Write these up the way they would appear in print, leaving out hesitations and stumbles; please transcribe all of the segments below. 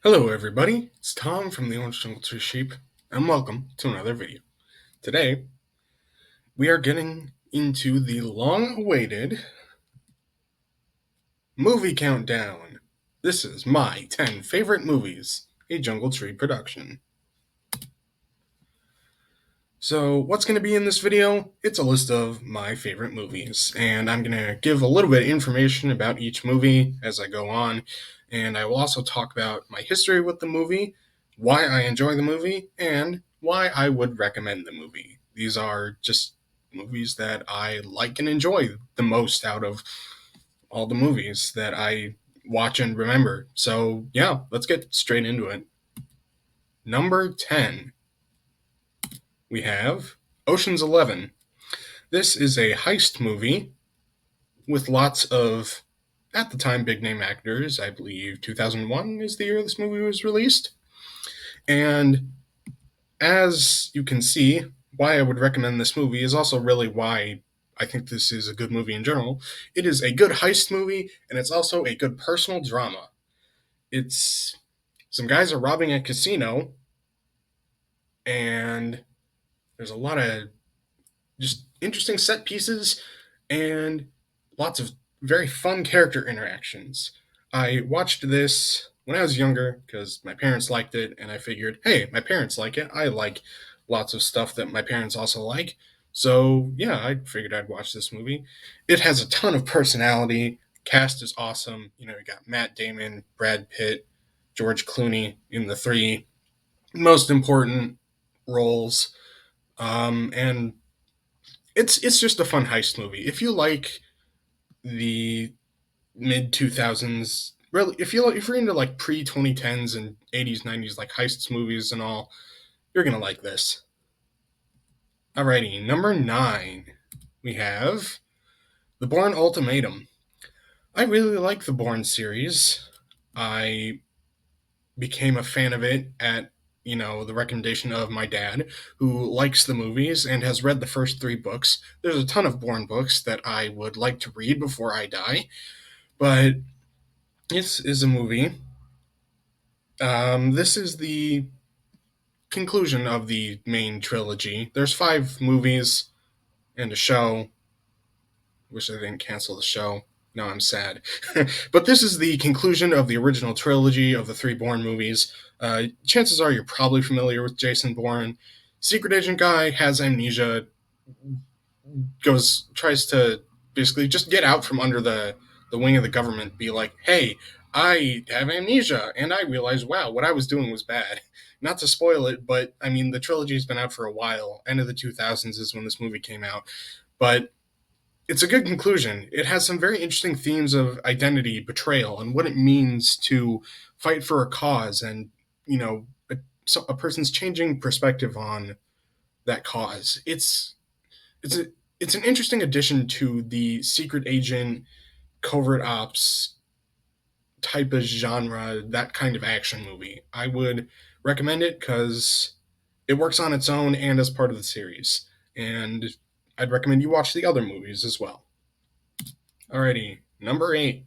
Hello everybody, it's Tom from the Untitled Chapter, and welcome to another video. Today, we are getting into the long-awaited movie countdown. This is my 10 favorite movies, a Jungle Tree production. So, what's going to be in this video? It's a list of my favorite movies, and I'm going to give a little bit of information about each movie as I go on, and I will also talk about my history with the movie, why I enjoy the movie, and why I would recommend the movie. These are just movies that I like and enjoy the most out of all the movies that I watch and remember. So, yeah, let's get straight into it. Number 10, we have Ocean's 11. This is a heist movie with lots of, at the time, big name actors. I believe 2001 is the year this movie was released. And as you can see, why I would recommend this movie is also really why I think this is a good movie in general. It is a good heist movie, and it's also a good personal drama. It's some guys are robbing a casino, and there's a lot of just interesting set pieces and lots of very fun character interactions. I watched this when I was younger because my parents liked it, and I figured, hey, my parents like it. I like lots of stuff that my parents also like. So, yeah, I figured I'd watch this movie. It has a ton of personality. Cast is awesome. You got Matt Damon, Brad Pitt, George Clooney in the three most important roles. And it's just a fun heist movie. If you like the mid 2000s, really, if you're into like pre 2010s and 80s 90s like heists movies and all, you're gonna like this. Alrighty, number 9, we have the Bourne Ultimatum. I really like the Bourne series. I became a fan of it at the recommendation of my dad, who likes the movies and has read the first 3 books. There's a ton of Bourne books that I would like to read before I die, but this is a movie. This is the conclusion of the main trilogy. There's 5 movies and a show. Wish I didn't cancel the show. Now I'm sad. But this is the conclusion of the original trilogy of the 3 Bourne movies. Chances are you're probably familiar with Jason Bourne. Secret agent guy, has amnesia, tries to basically just get out from under the wing of the government, be like, hey, I have amnesia, and I realized, wow, what I was doing was bad. Not to spoil it, but I mean, the trilogy's been out for a while. End of the 2000s is when this movie came out. But it's a good conclusion. It has some very interesting themes of identity, betrayal, and what it means to fight for a cause, and a person's changing perspective on that cause. It's a, it's an interesting addition to the secret agent, covert ops type of genre, that kind of action movie. I would recommend it because it works on its own and as part of the series. And I'd recommend you watch the other movies as well. Alrighty, number 8,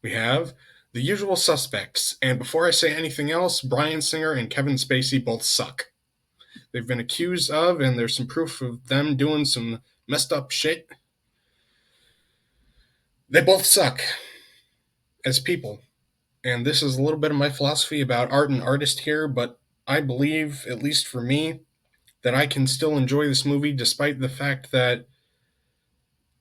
we have The Usual Suspects. And before I say anything else, Bryan Singer and Kevin Spacey both suck. They've been accused of, and there's some proof of them doing some messed up shit. They both suck as people. And this is a little bit of my philosophy about art and artist here, but I believe, at least for me, that I can still enjoy this movie despite the fact that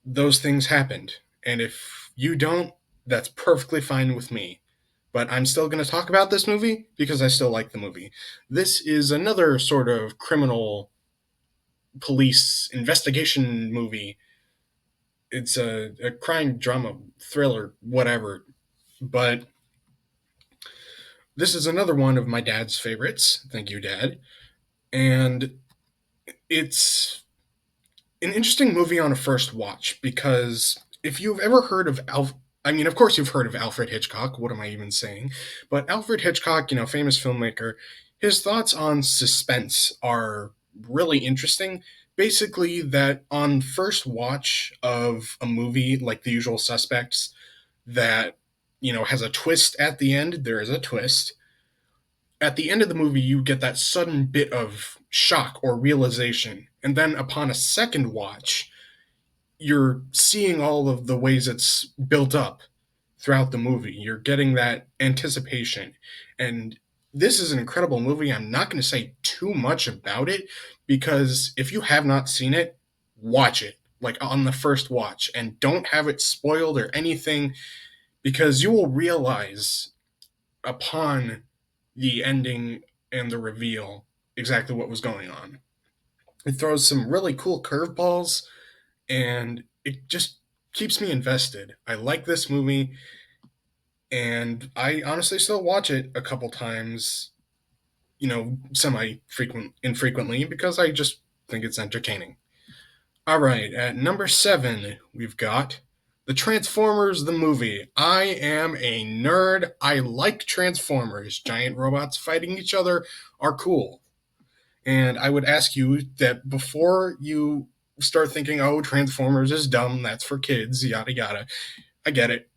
those things happened. And if you don't, that's perfectly fine with me. But I'm still going to talk about this movie because I still like the movie. This is another sort of criminal police investigation movie. It's a crime drama thriller, whatever. But this is another one of my dad's favorites. Thank you, Dad. And it's an interesting movie on a first watch because if you've ever heard of I mean, of course you've heard of Alfred Hitchcock. What am I even saying? But Alfred Hitchcock, famous filmmaker, his thoughts on suspense are really interesting. Basically, that on first watch of a movie like The Usual Suspects, that has a twist at the end. There is a twist. At the end of the movie, you get that sudden bit of shock or realization. And then upon a second watch, you're seeing all of the ways it's built up throughout the movie. You're getting that anticipation. And this is an incredible movie. I'm not going to say too much about it because if you have not seen it, watch it like on the first watch and don't have it spoiled or anything because you will realize upon the ending and the reveal exactly what was going on. It throws some really cool curveballs and it just keeps me invested. I like this movie and I honestly still watch it a couple times, semi frequent infrequently because I just think it's entertaining. All right, at number 7, we've got the Transformers the movie. I am a nerd. I like Transformers. Giant robots fighting each other are cool. And I would ask you that before you start thinking, oh, Transformers is dumb, that's for kids, yada yada. I get it.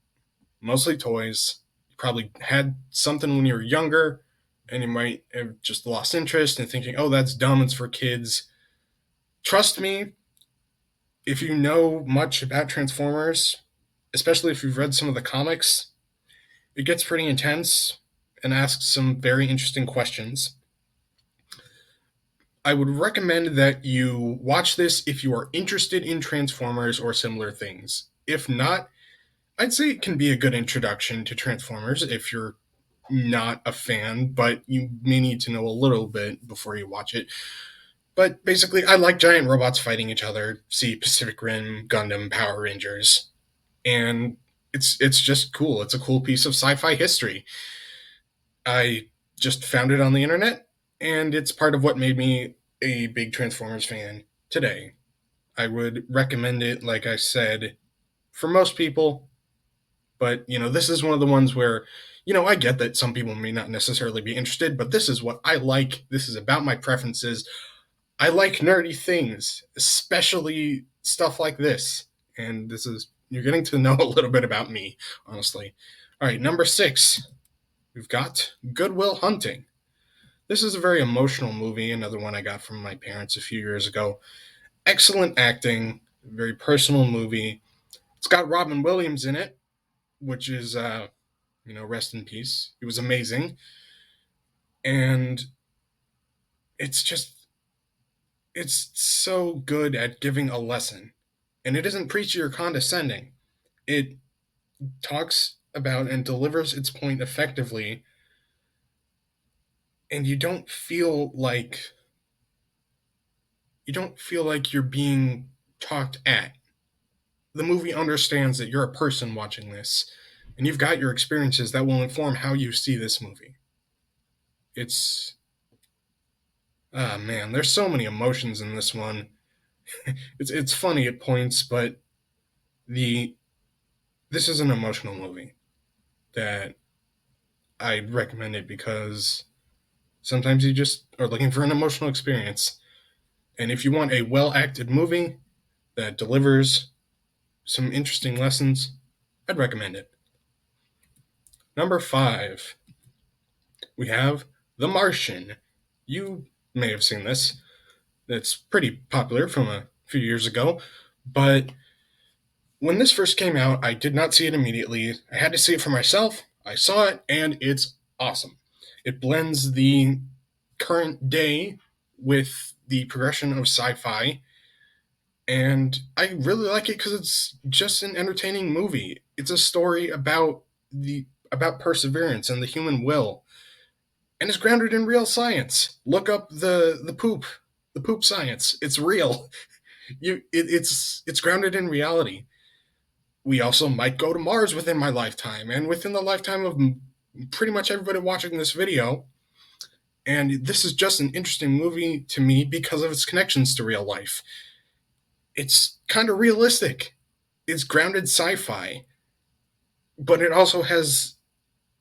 Mostly toys. You probably had something when you were younger, and you might have just lost interest in thinking, oh, that's dumb, it's for kids. Trust me, if you know much about Transformers, especially if you've read some of the comics, it gets pretty intense and asks some very interesting questions. I would recommend that you watch this if you are interested in Transformers or similar things. If not, I'd say it can be a good introduction to Transformers if you're not a fan, but you may need to know a little bit before you watch it. But basically, I like giant robots fighting each other. See Pacific Rim, Gundam, Power Rangers, and it's just cool. It's a cool piece of sci-fi history. I just found it on the internet, and it's part of what made me a big Transformers fan today. I would recommend it, like I said, for most people, but this is one of the ones where I get that some people may not necessarily be interested, but this is what I like. This is about my preferences. I like nerdy things, especially stuff like this. And you're getting to know a little bit about me, honestly. All right, number 6, we've got Good Will Hunting. This is a very emotional movie, another one I got from my parents a few years ago. Excellent acting, very personal movie. It's got Robin Williams in it, which is, rest in peace. He was amazing. And it's just, it's so good at giving a lesson. And it isn't preachy or condescending. It talks about and delivers its point effectively, and you don't feel like you're being talked at. The movie understands that you're a person watching this, and you've got your experiences that will inform how you see this movie. It's ah man, there's so many emotions in this one. It's funny at points, but the this is an emotional movie that I'd recommend it because sometimes you just are looking for an emotional experience. And if you want a well acted movie that delivers some interesting lessons, I'd recommend it. Number 5, we have The Martian. You may have seen this. It's pretty popular from a few years ago, but when this first came out, I did not see it immediately. I had to see it for myself. I saw it, and it's awesome. It blends the current day with the progression of sci-fi, and I really like it because it's just an entertaining movie. It's a story about perseverance and the human will, and it's grounded in real science. Look up the poop science. It's real. It's grounded in reality. We also might go to Mars within my lifetime, and within the lifetime of pretty much everybody watching this video. And this is just an interesting movie to me because of its connections to real life. It's kind of realistic. It's grounded sci-fi, but it also has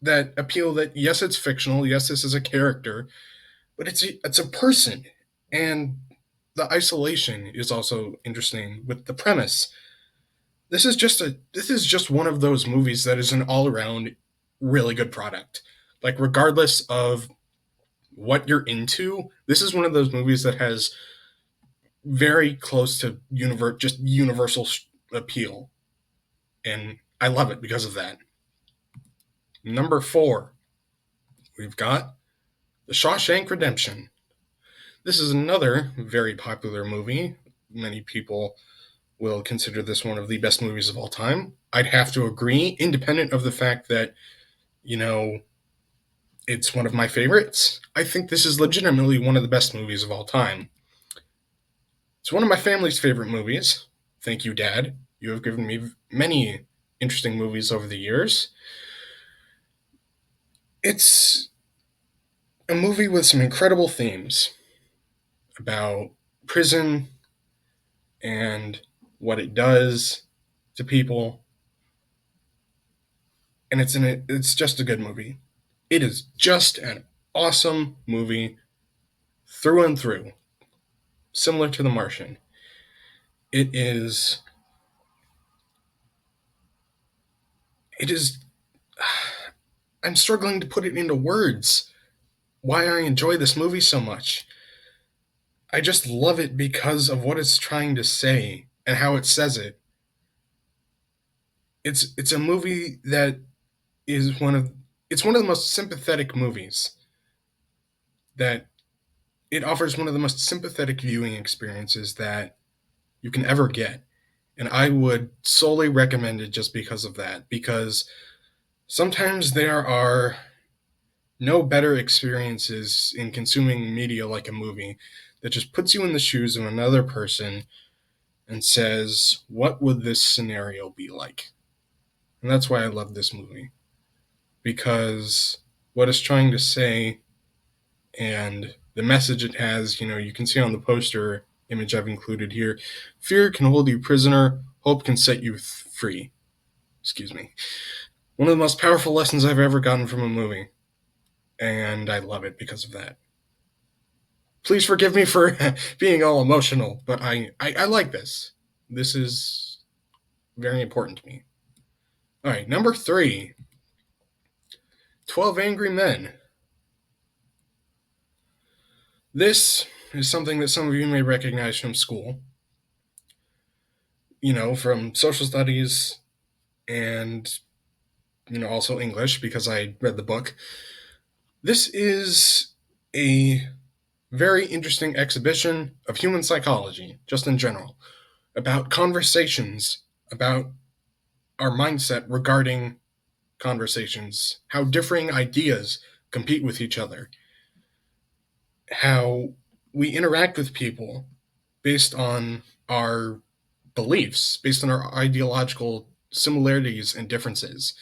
that appeal that yes, it's fictional. Yes, this is a character, but it's a person, and the isolation is also interesting with the premise. This is just one of those movies that is an all around really good product. Like regardless of what you're into, this is one of those movies that has very close to just universal appeal, and I love it because of that. Number 4, we've got The Shawshank Redemption. This is another very popular movie. Many people will consider this one of the best movies of all time. I'd have to agree, independent of the fact that, you know, it's one of my favorites. I think this is legitimately one of the best movies of all time. It's one of my family's favorite movies. Thank you, Dad. You have given me many interesting movies over the years. It's a movie with some incredible themes about prison and what it does to people, and it's just a good movie. It is just an awesome movie through and through, similar to The Martian. It is it is I'm struggling to put it into words why I enjoy this movie so much. I just love it because of what it's trying to say and how it says it. It's a movie that is one of the most sympathetic movies that it offers one of the most sympathetic viewing experiences that you can ever get. And I would solely recommend it just because of that. Because sometimes there are no better experiences in consuming media like a movie that just puts you in the shoes of another person and says, what would this scenario be like? And that's why I love this movie. Because what it's trying to say and the message it has, you can see on the poster image I've included here, fear can hold you prisoner, hope can set you free. Excuse me. One of the most powerful lessons I've ever gotten from a movie. And I love it because of that. Please forgive me for being all emotional, but I like this. This is very important to me. All right, number 3, 12 Angry Men. This is something that some of you may recognize from school, from social studies and, also English because I read the book. This is a very interesting exhibition of human psychology, just in general, about conversations, about our mindset regarding conversations, how differing ideas compete with each other, how we interact with people based on our beliefs, based on our ideological similarities and differences.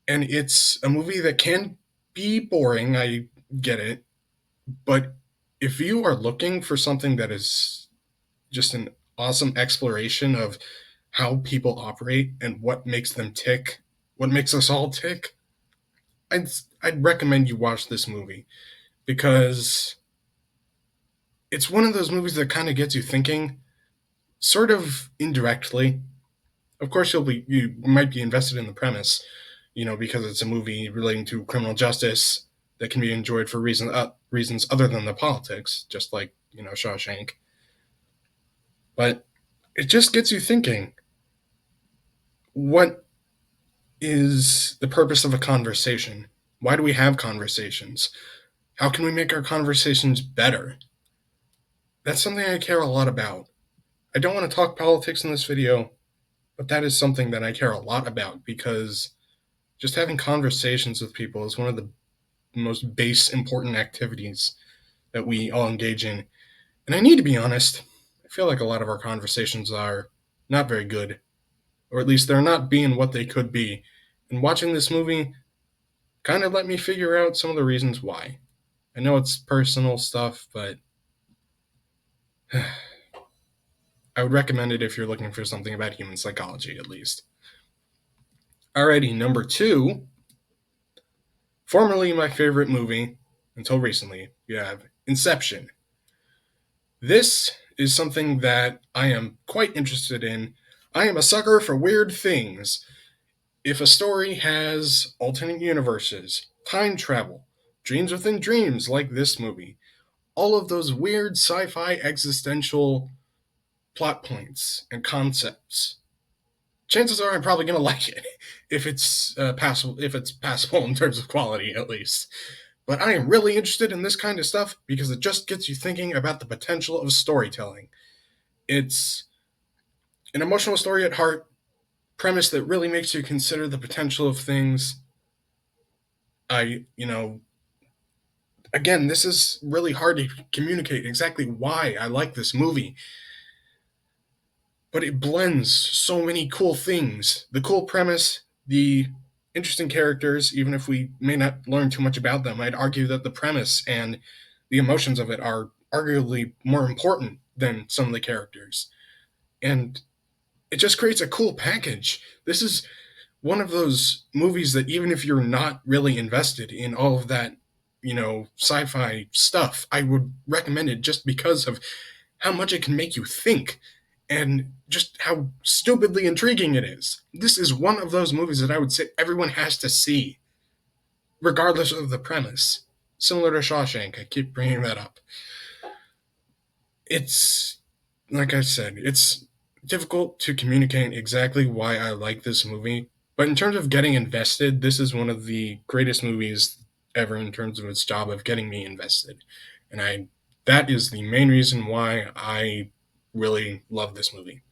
And it's a movie that can be boring, I get it, but if you are looking for something that is just an awesome exploration of how people operate and what makes them tick, what makes us all tick, I'd I'd recommend you watch this movie because it's one of those movies that kind of gets you thinking, sort of indirectly. Of course, you might be invested in the premise, because it's a movie relating to criminal justice that can be enjoyed for reasons other than the politics, just like Shawshank. But it just gets you thinking, what is the purpose of a conversation? Why do we have conversations? How can we make our conversations better? That's something I care a lot about. I don't want to talk politics in this video, but that is something that I care a lot about because just having conversations with people is one of the most base important activities that we all engage in. And I need to be honest, I feel like a lot of our conversations are not very good, or at least they're not being what they could be. And watching this movie kind of let me figure out some of the reasons why. I know it's personal stuff, but I would recommend it if you're looking for something about human psychology, at least. Alrighty, number 2, formerly my favorite movie until recently, you have Inception. This is something that I am quite interested in. I am a sucker for weird things. If a story has alternate universes, time travel, dreams within dreams, like this movie. All of those weird sci-fi existential plot points and concepts. Chances are I'm probably gonna like it if it's passable. If it's passable in terms of quality, at least. But I am really interested in this kind of stuff because it just gets you thinking about the potential of storytelling. It's an emotional story at heart, premise that really makes you consider the potential of things. Again, this is really hard to communicate exactly why I like this movie, but it blends so many cool things. The cool premise, the interesting characters, even if we may not learn too much about them, I'd argue that the premise and the emotions of it are arguably more important than some of the characters. And it just creates a cool package. This is one of those movies that even if you're not really invested in all of that, sci-fi stuff, I would recommend it just because of how much it can make you think and just how stupidly intriguing it is. This is one of those movies that I would say everyone has to see, regardless of the premise. Similar to Shawshank, I keep bringing that up. It's, like I said, it's difficult to communicate exactly why I like this movie, but in terms of getting invested, this is one of the greatest movies ever in terms of its job of getting me invested. And that is the main reason why I really love this movie.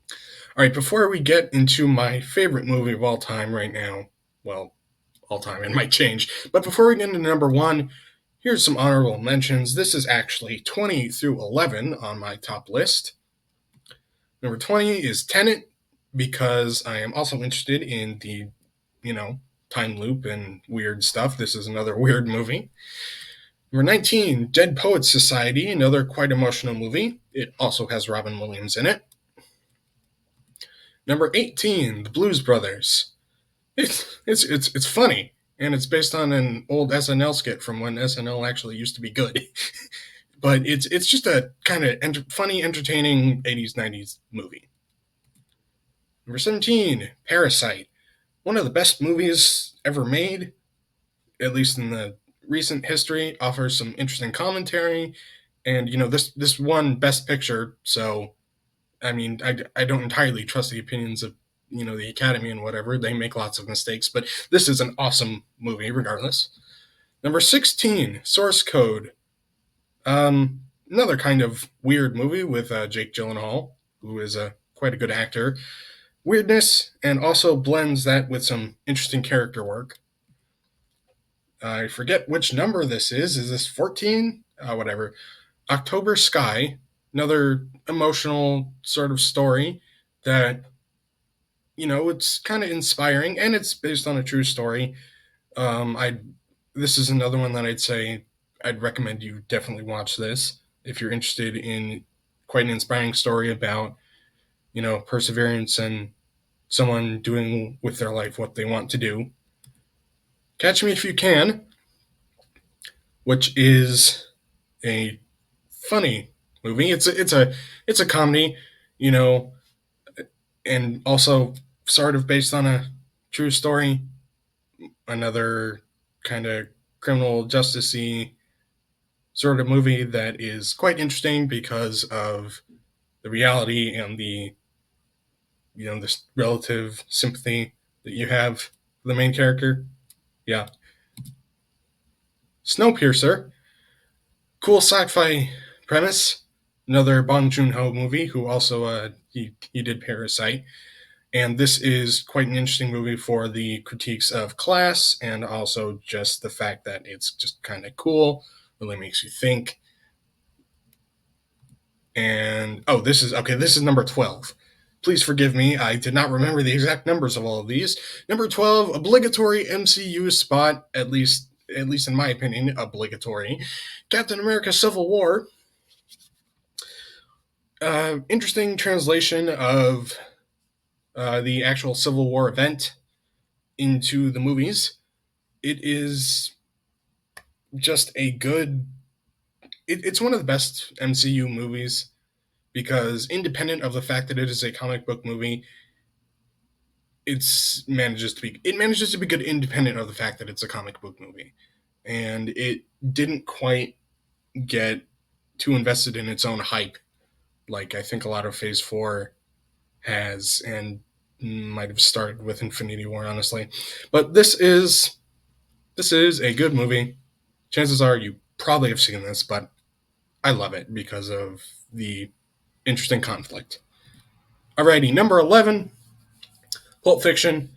All right, before we get into my favorite movie of all time right now, well, all time, it might change, but before we get into number one, here's some honorable mentions. This is actually 20 through 11 on my top list. Number 20 is Tenet, because I am also interested in the, time loop and weird stuff. This is another weird movie. Number 19, Dead Poets Society, another quite emotional movie. It also has Robin Williams in it. Number 18, The Blues Brothers. It's funny, and it's based on an old SNL skit from when SNL actually used to be good. But it's just a kind of funny, entertaining 80s, 90s movie. Number 17, Parasite. One of the best movies ever made, at least in the recent history, offers some interesting commentary. And, this won Best Picture, so, I mean, I don't entirely trust the opinions of, the Academy and whatever. They make lots of mistakes, but this is an awesome movie regardless. Number 16, Source Code. Another kind of weird movie with Jake Gyllenhaal, who is quite a good actor. Weirdness, and also blends that with some interesting character work. I forget which number this is. Is this 14? Whatever. October Sky, another emotional sort of story that, it's kind of inspiring, and it's based on a true story. I This is another one that I'd say I'd recommend you definitely watch this if you're interested in quite an inspiring story about, perseverance and someone doing with their life what they want to do. Catch Me If You Can, which is a funny movie. It's a comedy, you know, and also sort of based on a true story. Another kind of criminal justicey sort of movie that is quite interesting because of the reality and this relative sympathy that you have for the main character. Yeah. Snowpiercer, cool sci-fi premise. Another Bong Joon-ho movie, who also he did Parasite, and this is quite an interesting movie for the critiques of class and also just the fact that it's just kind of cool, really makes you think. And this is okay. This is number 12. Please forgive me. I did not remember the exact numbers of all of these. Number 12, obligatory MCU spot, at least in my opinion, obligatory. Captain America: Civil War. Interesting translation of the actual Civil War event into the movies. It is just a good. It's one of the best MCU movies because, independent of the fact that it is a comic book movie, it manages to be good independent of the fact that it's a comic book movie. and it didn't quite get too invested in its own hype, like I think a lot of Phase 4 has, and might have started with Infinity War, honestly. But this is a good movie. Chances are you probably have seen this, but I love it because of the interesting conflict. Alrighty, number 11, Pulp Fiction.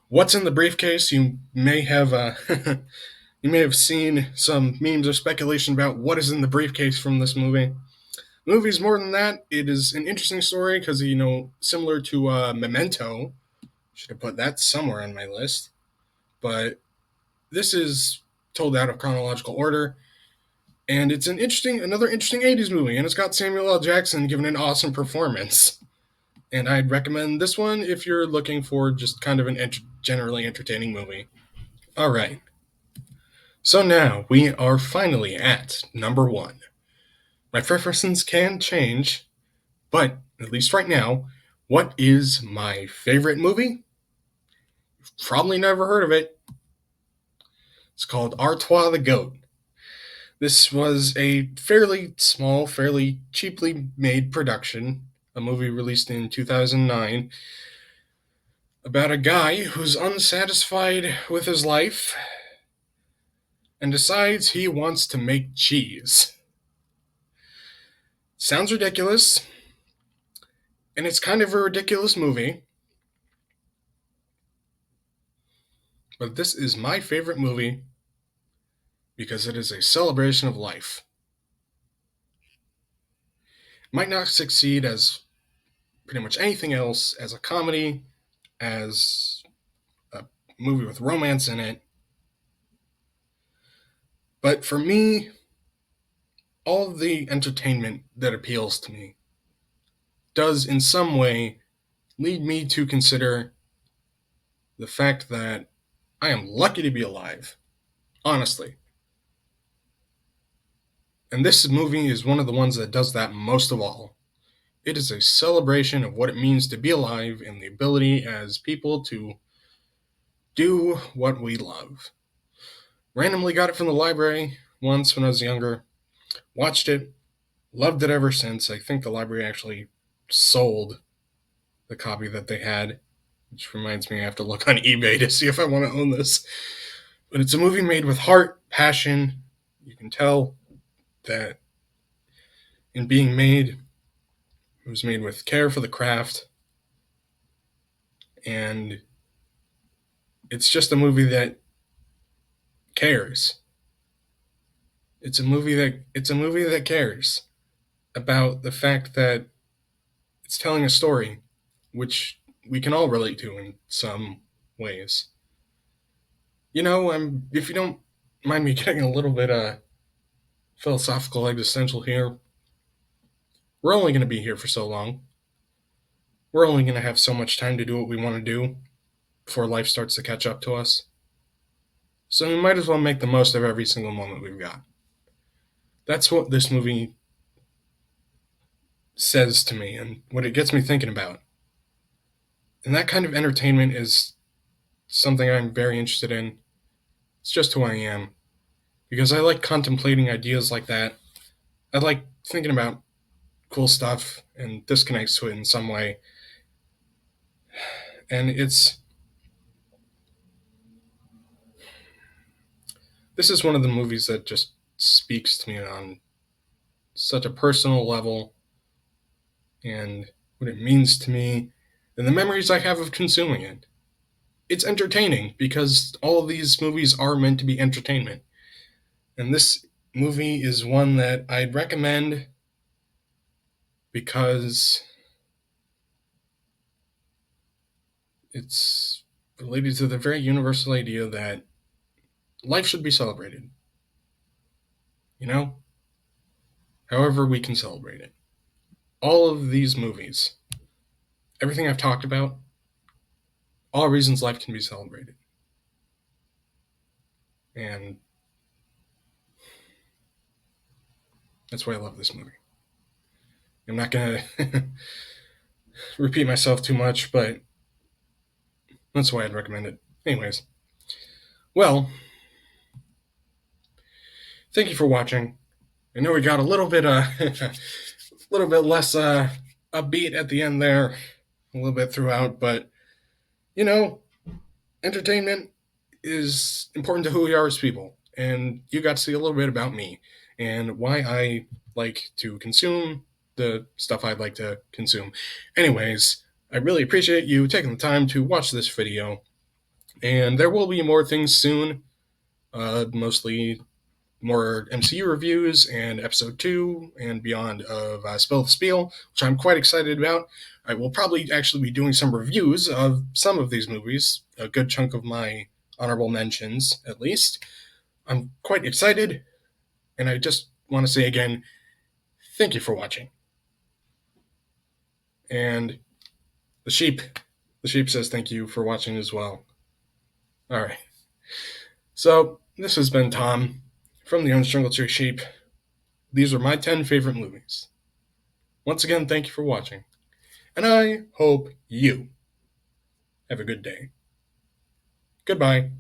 What's in the briefcase? You may have you may have seen some memes or speculation about what is in the briefcase from this movie. The movie's more than that. It is an interesting story because, similar to Memento. Should have put that somewhere on my list. But this is told out of chronological order, and it's another interesting '80s movie, and it's got Samuel L. Jackson giving an awesome performance. And I'd recommend this one if you're looking for just kind of an generally entertaining movie. All right. So now we are finally at number one. My preferences can change, but at least right now, what is my favorite movie? You've probably never heard of it. It's called Artois the Goat. This was a fairly small, fairly cheaply made production, a movie released in 2009, about a guy who's unsatisfied with his life and decides he wants to make cheese. Sounds ridiculous, and it's kind of a ridiculous movie, but this is my favorite movie because it is a celebration of life. It might not succeed as pretty much anything else, as a comedy, as a movie with romance in it, but for me, all of the entertainment that appeals to me does in some way lead me to consider the fact that I am lucky to be alive, honestly. And this movie is one of the ones that does that most of all. It is a celebration of what it means to be alive and the ability as people to do what we love. Randomly got it from the library once when I was younger, watched it, loved it ever since. I think the library actually sold the copy that they had, which reminds me I have to look on eBay to see if I want to own this. But it's a movie made with heart, passion. You can tell that in being made, it was made with care for the craft, and it's just a movie that cares. It's a movie that cares about the fact that it's telling a story which we can all relate to in some ways. If you don't mind me getting a little bit philosophical existential here, we're only going to be here for so long. We're only going to have so much time to do what we want to do before life starts to catch up to us. So we might as well make the most of every single moment we've got. That's what this movie says to me and what it gets me thinking about. And that kind of entertainment is something I'm very interested in. It's just who I am. Because I like contemplating ideas like that. I like thinking about cool stuff, and this connects to it in some way. And this is one of the movies that just speaks to me on such a personal level, and what it means to me, and the memories I have of consuming it. It's entertaining because all of these movies are meant to be entertainment. And this movie is one that I'd recommend because it's related to the very universal idea that life should be celebrated. You know? However, we can celebrate it. All of these movies, everything I've talked about, all reasons life can be celebrated. And that's why I love this movie. I'm not going to repeat myself too much, but that's why I'd recommend it. Anyways, well, thank you for watching. I know we got a little bit a little bit less upbeat at the end there, a little bit throughout, but you know, entertainment is important to who we are as people, and you got to see a little bit about me and why I like to consume the stuff I'd like to consume. Anyways, I really appreciate you taking the time to watch this video, and there will be more things soon, mostly more MCU reviews and episode 2 and beyond of Spill the Spiel, which I'm quite excited about. I will probably actually be doing some reviews of some of these movies, a good chunk of my honorable mentions at least. I'm quite excited, and I just want to say again, thank you for watching. And the sheep, the sheep says thank you for watching as well. Alright, so this has been Tom from the Unstrangled Tree Sheep. These are my 10 favorite movies. Once again, thank you for watching, and I hope you have a good day. Goodbye.